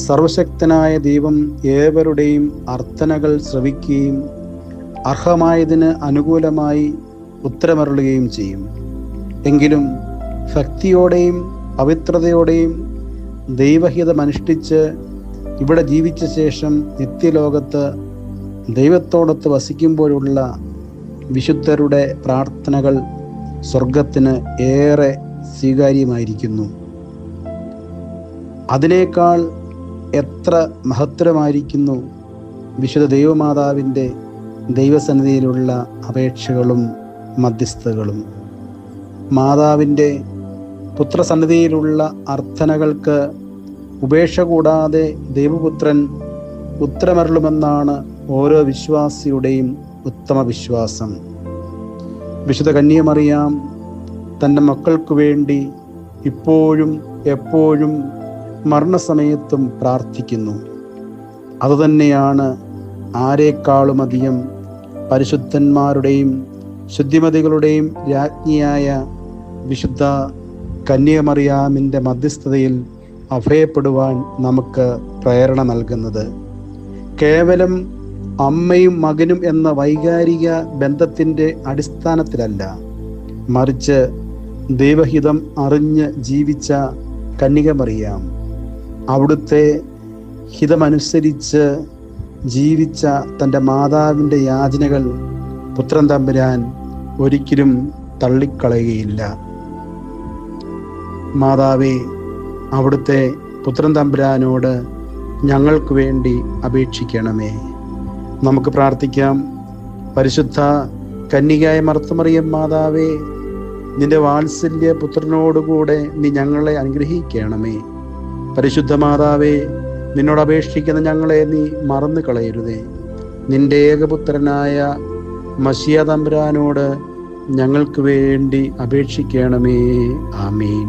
സർവശക്തനായ ദൈവം ഏവരുടെയും അർത്ഥനകൾ ശ്രവിക്കുകയും അർഹമായതിന് അനുകൂലമായി ഉത്തരമരുളുകയും ചെയ്യും. എങ്കിലും ഭക്തിയോടെയും പവിത്രതയോടെയും ദൈവഹിതമനുഷ്ഠിച്ച് ഇവിടെ ജീവിച്ച ശേഷം നിത്യലോകത്ത് ദൈവത്തോടൊത്ത് വസിക്കുമ്പോഴുള്ള വിശുദ്ധരുടെ പ്രാർത്ഥനകൾ സ്വർഗത്തിന് ഏറെ സ്വീകാര്യമായിരിക്കുന്നു. അതിനേക്കാൾ എത്ര മഹത്തരമായിരിക്കുന്നു വിശുദ്ധ ദൈവമാതാവിൻ്റെ ദൈവസന്നിധിയിലുള്ള അപേക്ഷകളും മധ്യസ്ഥതകളും. മാതാവിൻ്റെ പുത്രസന്നിധിയിലുള്ള അർത്ഥനകൾക്ക് ഉപേക്ഷ കൂടാതെ ദൈവപുത്രൻ ഉത്തരമരുളുമെന്നാണ് ഓരോ വിശ്വാസിയുടെയും ഉത്തമ വിശ്വാസം. വിശുദ്ധ കന്യകമറിയാം തൻ്റെ മക്കൾക്കു വേണ്ടി ഇപ്പോഴും എപ്പോഴും മരണസമയത്തും പ്രാർത്ഥിക്കുന്നു. അതുതന്നെയാണ് ആരെക്കാളുമധികം പരിശുദ്ധന്മാരുടെയും ശുദ്ധിമതികളുടെയും രാജ്ഞിയായ വിശുദ്ധ കന്യകമറിയാമിൻ്റെ മധ്യസ്ഥതയിൽ അഭയപ്പെടുവാൻ നമുക്ക് പ്രേരണ നൽകുന്നത്. കേവലം അമ്മയും മകനും എന്ന വൈകാരിക ബന്ധത്തിൻ്റെ അടിസ്ഥാനത്തിലല്ല, മറിച്ച് ദൈവഹിതം അറിഞ്ഞ് ജീവിച്ച കന്യകമറിയാം അവിടുത്തെ ഹിതമനുസരിച്ച് ജീവിച്ച തൻ്റെ മാതാവിൻ്റെ യാചനകൾ പുത്രൻ തമ്പുരാൻ ഒരിക്കലും തള്ളിക്കളയുകയില്ല. മാതാവേ, അവിടുത്തെ പുത്രൻ തമ്പുരാനോട് ഞങ്ങൾക്ക് വേണ്ടി അപേക്ഷിക്കണമേ. നമുക്ക് പ്രാർത്ഥിക്കാം. പരിശുദ്ധ കന്യകയായ മർത്തമറിയം മാതാവേ, നിന്റെ വാത്സല്യ പുത്രനോടുകൂടെ നീ ഞങ്ങളെ അനുഗ്രഹിക്കണമേ. പരിശുദ്ധ മാതാവേ, നിന്നോട് അപേക്ഷിക്കുന്ന ഞങ്ങളെ നീ മറന്നു കളയരുതേ. നിന്റെ ഏകപുത്രനായ മശിയ തമ്പുരാനോട് ഞങ്ങൾക്ക് വേണ്ടി അപേക്ഷിക്കണമേ. ആമീൻ.